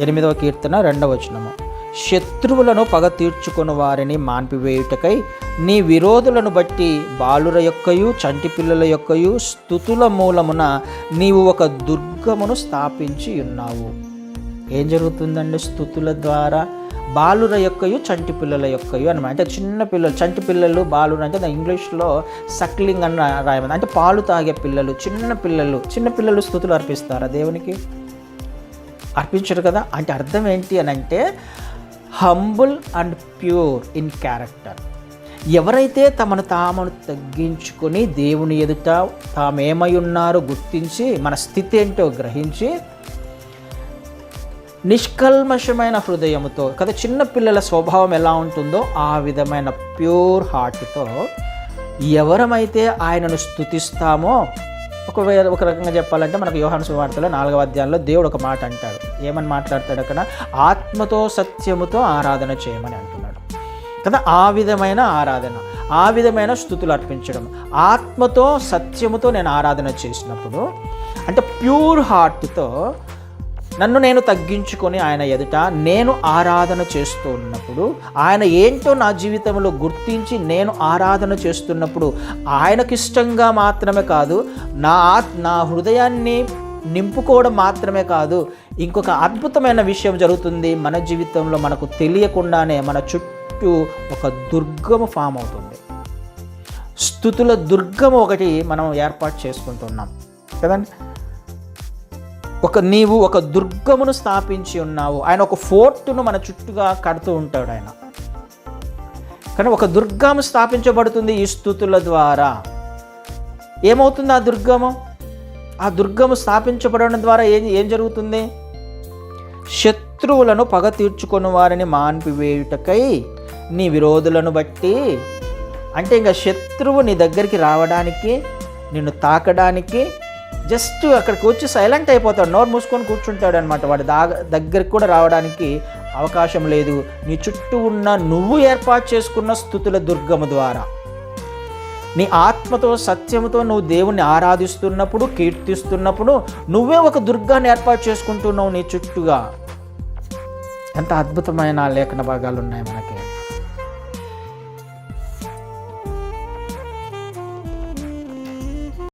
8వ కీర్తన 2వ వచనము. శత్రువులను పగ తీర్చుకుని వారిని మాన్పివేయుటకై నీ విరోధులను బట్టి బాలుర యొక్కయు చంటి పిల్లల యొక్కయు స్తుతుల మూలమున నీవు ఒక దుర్గమును స్థాపించి ఉన్నావు. ఏం జరుగుతుందండి? స్తుతుల ద్వారా బాలుర యొక్కయు చంటి పిల్లల యొక్కయు అనమాట. అంటే చిన్న పిల్లలు, చంటి పిల్లలు, బాలుర అంటే ఇంగ్లీష్లో సక్లింగ్ అని రాయమంది. అంటే పాలు తాగే పిల్లలు, చిన్న పిల్లలు స్తుతులు అర్పిస్తారా దేవునికి? అర్పించరు కదా. అంటే అర్థం ఏంటి అని అంటే humble and pure in character. ఎవరైతే తమను తగ్గించుకొని దేవుని ఎదుట తామేమై ఉన్నారో గుర్తించి మన స్థితి ఏంటో గ్రహించి నిష్కల్మషమైన హృదయముతో కదా, చిన్నపిల్లల స్వభావం ఎలా ఉంటుందో ఆ విధమైన ప్యూర్ హార్ట్తో ఎవరమైతే ఆయనను స్తుతిస్తామో, ఒక రకంగా చెప్పాలంటే మనకు యోహాను సువార్తలో 4వ అధ్యాయంలో దేవుడు ఒక మాట అంటాడు. ఏమని మాట్లాడతాడు అక్కడ? ఆత్మతో సత్యముతో ఆరాధన చేయమని అంటున్నాడు కదా. ఆ విధమైన ఆరాధన, ఆ విధమైన స్తుతులు అర్పించడం, ఆత్మతో సత్యముతో నేను ఆరాధన చేసినప్పుడు, అంటే ప్యూర్ హార్ట్తో నన్ను నేను తగ్గించుకొని ఆయన ఎదుట నేను ఆరాధన చేస్తూ ఉన్నప్పుడు, ఆయన ఏంటో నా జీవితంలో గుర్తించి నేను ఆరాధన చేస్తున్నప్పుడు, ఆయనకిష్టంగా మాత్రమే కాదు, నా హృదయాన్ని నింపుకోవడం మాత్రమే కాదు, ఇంకొక అద్భుతమైన విషయం జరుగుతుంది. మన జీవితంలో మనకు తెలియకుండానే మన చుట్టూ ఒక దుర్గము ఫామ్ అవుతుంది. స్తుతుల దుర్గము ఒకటి మనం ఏర్పాటు చేసుకుంటున్నాం కదండి. నీవు ఒక దుర్గమును స్థాపించి ఉన్నావు. ఆయన ఒక ఫోర్టును మన చుట్టూగా కడుతూ ఉంటాడు ఆయన. కానీ ఒక దుర్గము స్థాపించబడుతుంది ఈ స్తుతుల ద్వారా. ఏమవుతుంది ఆ దుర్గము స్థాపించబడడం ద్వారా ఏం జరుగుతుంది? శత్రువులను పగ తీర్చుకొని వారిని మాన్పివేయుటకై నీ విరోధులను బట్టి, అంటే ఇంకా శత్రువు నీ దగ్గరికి రావడానికి, నిన్ను తాకడానికి జస్ట్ అక్కడికి వచ్చి సైలెంట్ అయిపోతాడు, నోరు మూసుకొని కూర్చుంటాడు అనమాట. వాడి దగ్గరికి కూడా రావడానికి అవకాశం లేదు. నీ చుట్టూ ఉన్న నువ్వు ఏర్పాటు చేసుకున్న స్తుతుల దుర్గము ద్వారా, నీ ఆత్మతో సత్యముతో నువ్వు దేవుణ్ణి ఆరాధిస్తున్నప్పుడు, కీర్తిస్తున్నప్పుడు నువ్వే ఒక దుర్గాన్ని ఏర్పాటు చేసుకుంటున్నావు నీ చుట్టూగా. ఎంత అద్భుతమైన లేఖన భాగాలు ఉన్నాయి మనకి.